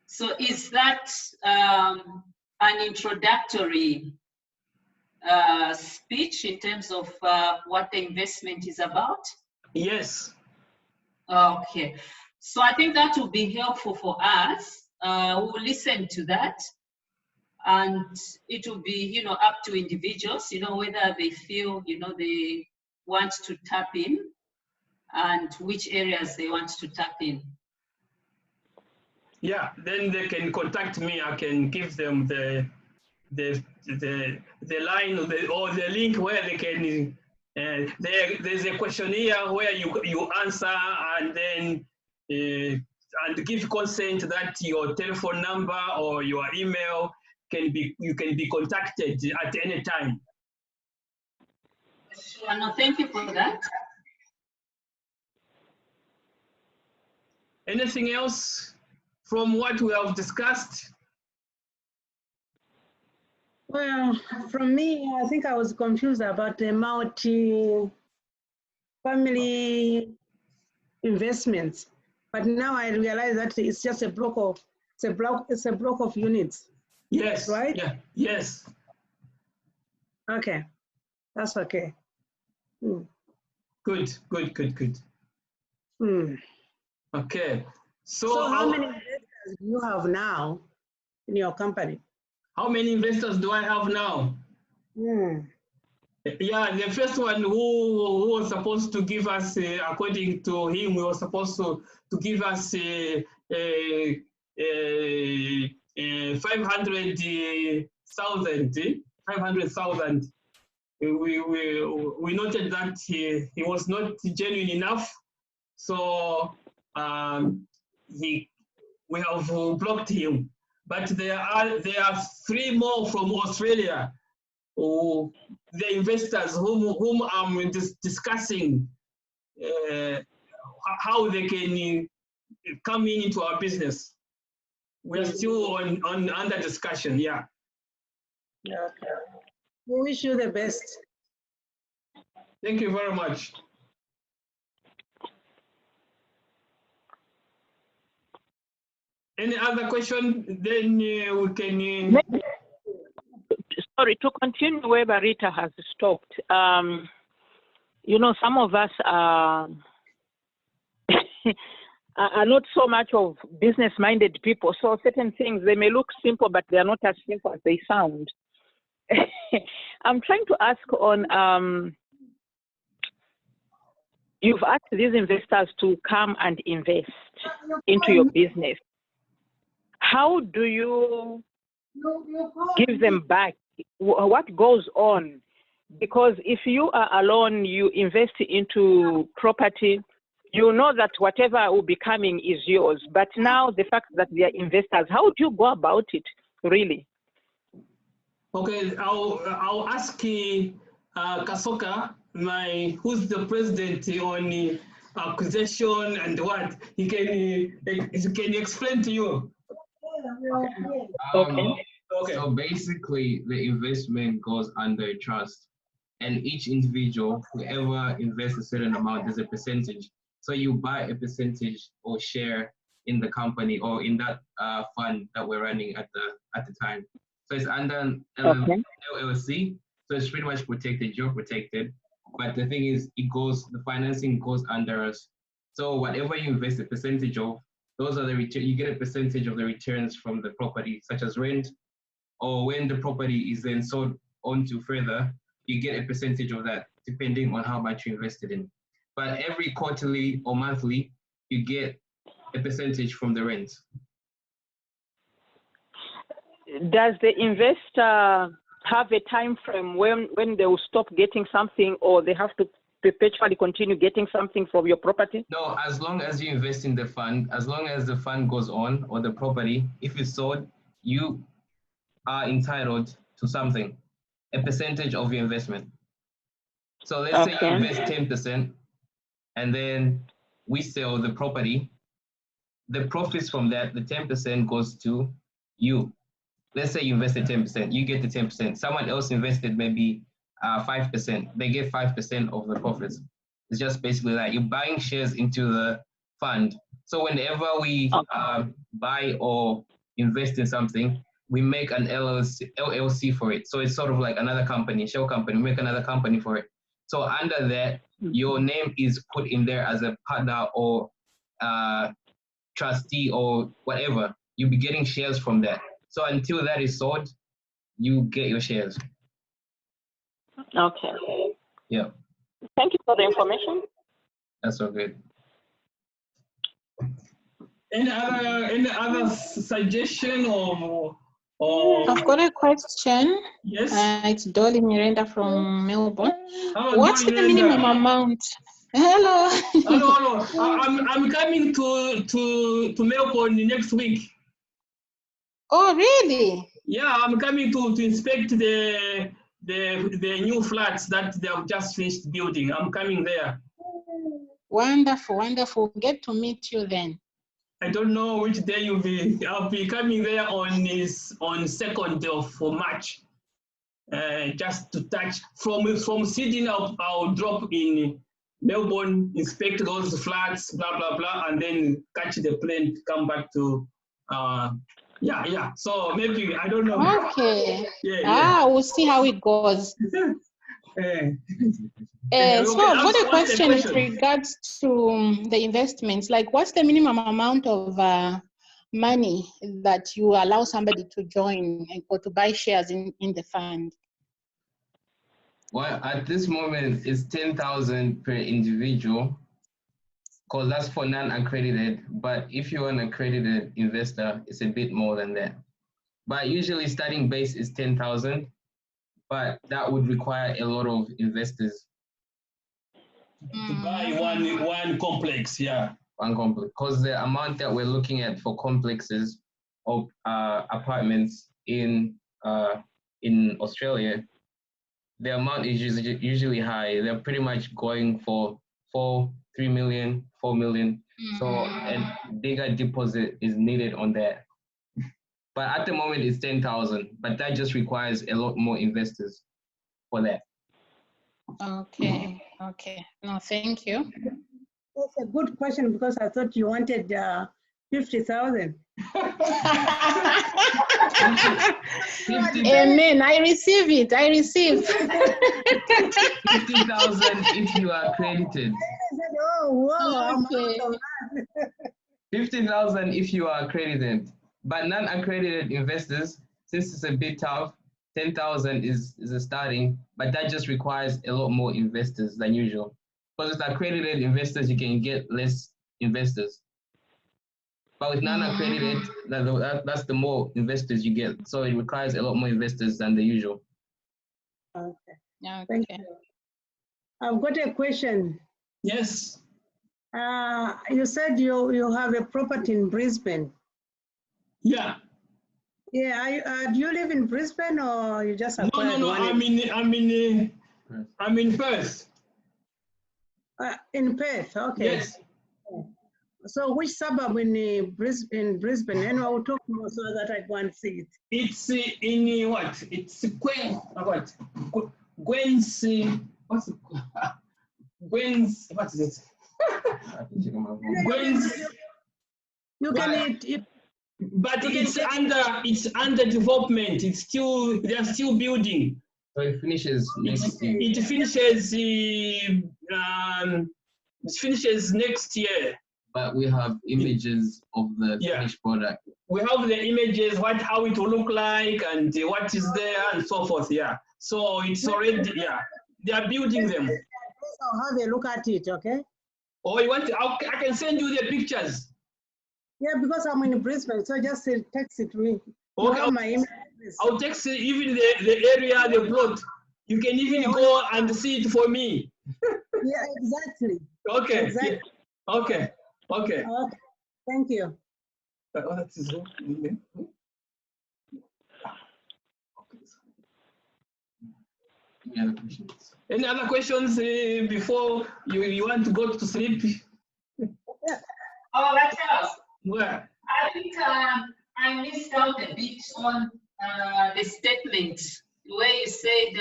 So is that an introductory speech in terms of what the investment is about? Yes. Okay. So I think that will be helpful for us. We'll listen to that. And it will be, up to individuals, whether they feel, they want to tap in and which areas they want to tap in. Yeah, then they can contact me. I can give them the line or the link where they can. There's a questionnaire where you answer and then and give consent that your telephone number or your email you can be contacted at any time. Sure, no, thank you for that. Anything else from what we have discussed? Well, from me, I think I was confused about the multi-family investments, but now I realize that it's just a block of units. Yes. Right? Yeah. Yes. Okay, that's okay. Good. Okay. So how many investors do you have now in your company? How many investors do I have now? Yeah, the first one who was supposed to give us, according to him, we were supposed to give us 500,000. We noted that he was not genuine enough, so we have blocked him. But there are 3 more from Australia, the investors whom I'm discussing how they can come into our business. We're still under discussion. Yeah. Okay. We wish you the best. Thank you very much. Any other question? Then we can. Sorry, to continue where Barita has stopped. Some of us are not so much of business-minded people. So certain things, they may look simple, but they are not as simple as they sound. I'm trying to ask on, you've asked these investors to come and invest into your business. How do you give them back? What goes on? Because if you are alone, you invest into property, you know that whatever will be coming is yours. But now the fact that they are investors, how do you go about it, really? Okay, I'll ask Kasoka, who's the president on acquisition and what he can explain to you. Okay. So basically, the investment goes under a trust, and each individual, whoever invests a certain amount, there's a percentage. So you buy a percentage or share in the company or in that fund that we're running at the time. So it's under an LLC, so it's pretty much protected. You're protected, but the thing is, the financing goes under us. So whatever you invest a percentage of, those are the return. You get a percentage of the returns from the property, such as rent, or when the property is then sold on to further, you get a percentage of that, depending on how much you invested in. But every quarterly or monthly, you get a percentage from the rent. Does the investor have a time frame when they will stop getting something, or they have to perpetually continue getting something from your property? No, as long as you invest in the fund, as long as the fund goes on or the property, if it's sold, you are entitled to something, a percentage of your investment. So let's say you invest 10% and then we sell the property. The profits from that, the 10% goes to you. Let's say you invested 10%, you get the 10%. Someone else invested maybe 5%. They get 5% of the profits. It's just basically that you're buying shares into the fund. So whenever we buy or invest in something, we make an LLC for it. So it's sort of like another company, shell company, we make another company for it. So under that, your name is put in there as a partner or trustee or whatever. You'll be getting shares from that. So until that is sold, you get your shares. Okay. Yeah. Thank you for the information. That's so good. Any other suggestion or I've got a question. Yes. It's Dolly Miranda from Melbourne. Hello, What's Dolly the Miranda. minimum amount? Hello. Hello. I'm coming to Melbourne next week. Oh, really? Yeah, I'm coming to inspect the new flats that they have just finished building. I'm coming there. Wonderful, wonderful. Get to meet you then. I don't know which day you'll be. I'll be coming there on 2nd of March. Just to touch from Sydney, I'll drop in Melbourne, inspect those flats, blah blah blah, and then catch the plane to come back to. Yeah. So maybe I don't know. Okay. Yeah. We'll see how it goes. So I've got a question with regards to the investments. Like, what's the minimum amount of money that you allow somebody to join or to buy shares in the fund? Well, at this moment, it's 10,000 per individual, because that's for non-accredited. But if you're an accredited investor, it's a bit more than that. But usually starting base is 10,000, but that would require a lot of investors. To buy one complex, yeah. One complex, because the amount that we're looking at for complexes of apartments in Australia, the amount is usually high. They're pretty much going for 3 million, 4 million. So a bigger deposit is needed on that. But at the moment it's 10,000, but that just requires a lot more investors for that. Okay. No, thank you. That's a good question because I thought you wanted 50,000. Amen. I receive it. 50,000 if you are accredited. Oh, wow. Okay. 50,000 if you are accredited. But non-accredited investors, since it's a bit tough, 10,000 is a starting, but that just requires a lot more investors than usual. Because with accredited investors, you can get less investors. But with non-accredited, that's the more investors you get. So it requires a lot more investors than the usual. Okay. Thank you. I've got a question. Yes. You said you have a property in Brisbane. Yeah. Yeah. Do you live in Brisbane or you just acquired No. one? I'm in Perth. In Perth. Okay. Yes. So which suburb in Brisbane? And I will talk more so that I go and see it. It's in what? It's Gwen's. What's it? Gwen's. What is it? Gwen's. You can eat. But it's under development. They're still building. So it finishes next year. It finishes next year. But we have images of the finished product. We have the images, how it will look like, and what is there, and so forth. Yeah. So it's already they are building them. I'll have a look at it. Okay. Oh, you want? I can send you the pictures. Yeah, because I'm in Brisbane, so just text it to me. Okay. I'll text even the area, the plot. You can even go and see it for me. Yeah, exactly. Okay. Exactly. Okay. Okay. Okay. Thank you. That is Any other questions? Any other questions before you want to go to sleep? Oh, that's us. Where? I think I missed out a bit on the statement where you said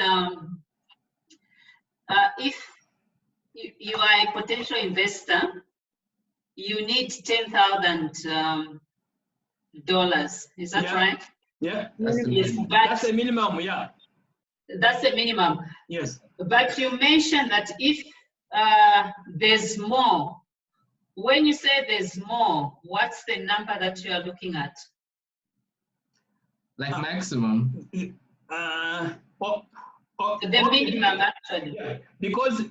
if you are a potential investor, you need $10,000. Is that right? Yeah, That's the minimum. Yeah, that's the minimum. Yes. But you mentioned that if there's more, when you say there's more, what's the number that you are looking at? Like maximum. The minimum, actually. Yeah. Because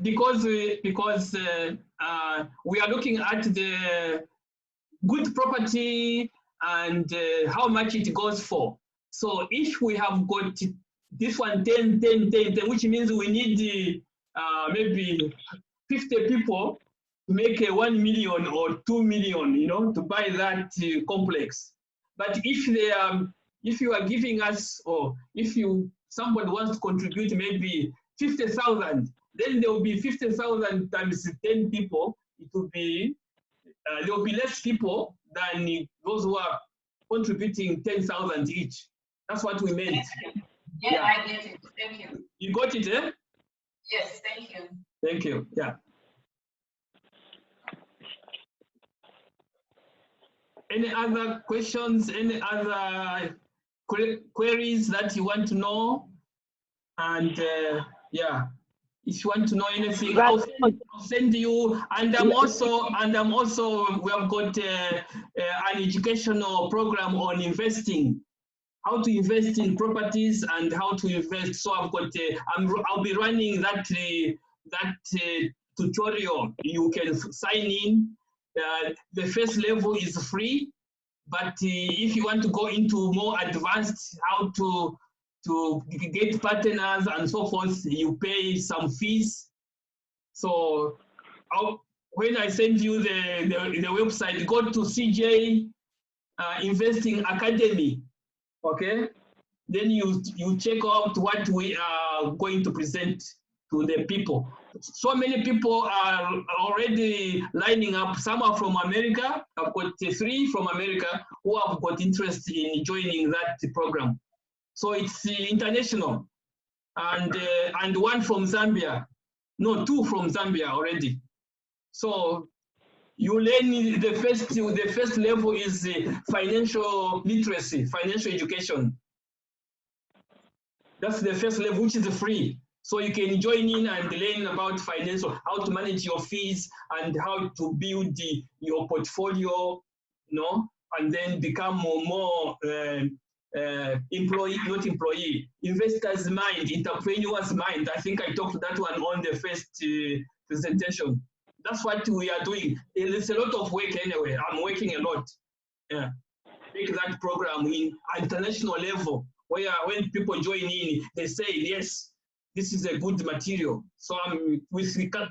we are looking at the good property and how much it goes for. So if we have got this one 10, which means we need maybe 50 people to make a 1 million or 2 million, you know, to buy that complex. But if you are giving us, or if somebody wants to contribute maybe 50,000, then there will be 50,000 times 10 people. It will be there will be less people than those who are contributing 10,000 each. That's what we meant. Yeah, I get it. Thank you. You got it, eh? Yes, thank you. Thank you. Yeah. Any other questions? Any other queries that you want to know? And yeah, if you want to know anything, I'll send you. And I'm also we have got an educational program on investing, how to invest in properties and how to invest. So I've got I'll be running that tutorial. You can sign in. The first level is free, but if you want to go into more advanced, how to get partners and so forth, you pay some fees. So when I send you the website, go to CJ Investing Academy, okay? Then you check out what we are going to present to the people. So many people are already lining up. Some are from America. I've got 3 from America who have got interest in joining that program. So it's international, and 1 from Zambia. No, 2 from Zambia already. So you learn the first level is financial literacy, financial education. That's the first level, which is free. So you can join in and learn about financial, how to manage your fees and how to build your portfolio, you know, and then become more investor's mind, entrepreneur's mind. I think I talked that one on the first presentation. That's what we are doing. It's a lot of work anyway. I'm working a lot. Yeah, make that program in international level, where when people join in, they say, yes, this is a good material. So I'm with people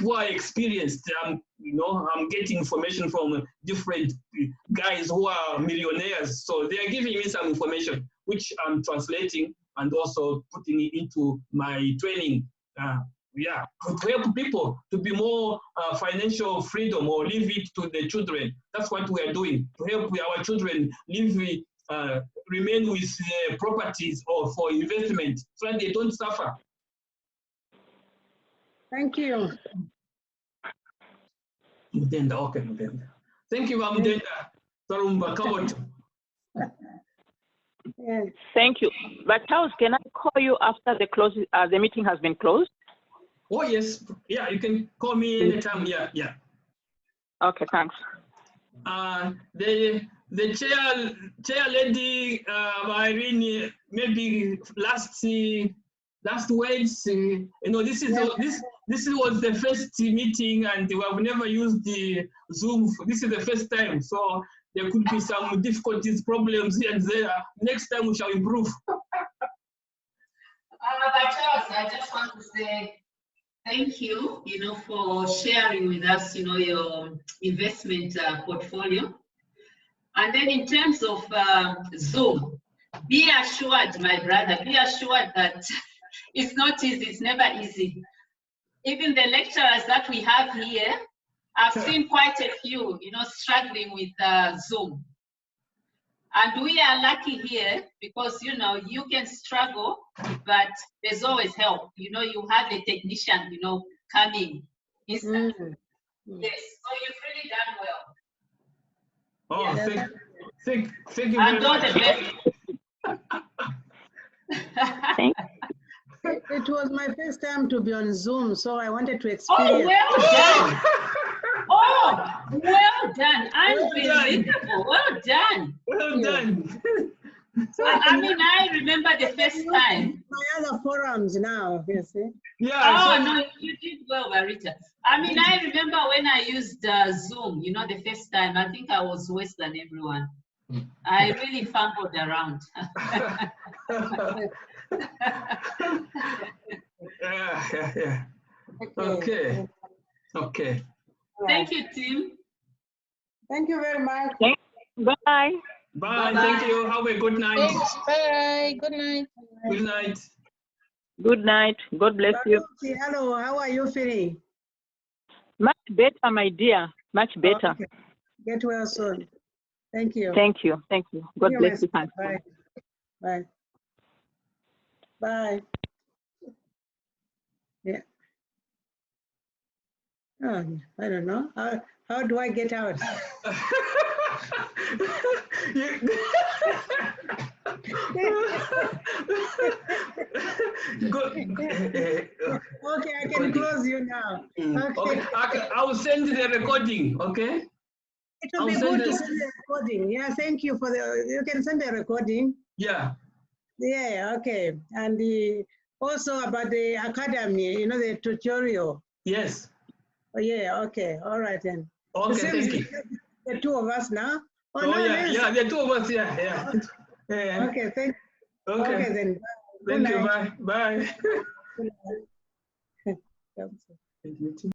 who are experienced. I'm getting information from different guys who are millionaires. So they are giving me some information, which I'm translating and also putting it into my training. Yeah, to help people to be more financial freedom, or leave it to the children. That's what we are doing, to help our children live, remain with properties or for investment, so that they don't suffer. Thank you. Mudenda, okay, Mudenda. Thank you, Mudenda. Sarumba, come on. Yeah. Thank you. But Charles, can I call you after the meeting has been closed? Oh yes, yeah, you can call me anytime. Yeah. Okay, thanks. The chair lady, Irene, maybe last words. This was the first meeting, and we have never used the Zoom. This is the first time, so there could be some difficulties, problems here and there. Next time we shall improve. But Charles, I just want to say thank you, for sharing with us, your investment portfolio. And then in terms of Zoom, be assured, my brother, be assured that it's not easy, it's never easy. Even the lecturers that we have here, I've seen quite a few, struggling with Zoom. And we are lucky here because, you can struggle, but there's always help. You have a technician, coming instantly. Yes, so you've really done well. Oh, Yes. thank you very much. It was my first time to be on Zoom, so I wanted to experience. Oh, well done. Oh, well done. Unbelievable. Well done. Well done. So I mean, I remember the first time. My other forums now, you see. Yeah. Oh, no, you did well, Barita. I mean, I remember when I used Zoom, the first time, I think I was worse than everyone. I really fumbled around. Yeah. Okay. Thank you, Tim. Thank you very much. Bye. Bye. Thank you. Have a good night. Thanks. Bye. Good night. Good night. Good night. God bless you. Hello, how are you feeling? Much better, my dear. Much better. Okay. Get well soon. Thank you. Thank you. Thank you. God bless you. Bye. Bye. Bye. Yeah. Oh, I don't know. How do I get out? Okay, I can close you now. Okay. I will send the recording, okay? It will be good to send the recording. Yeah, thank you for you can send the recording. Yeah. Yeah, okay. And also about the academy, the tutorial. Yes. Oh, yeah, okay. All right then. Okay, thank you. The two of us now. Oh, no, yeah, the two of us, yeah. Okay, thank you. Okay then. Thank you, bye. Bye. Good night. Thank you.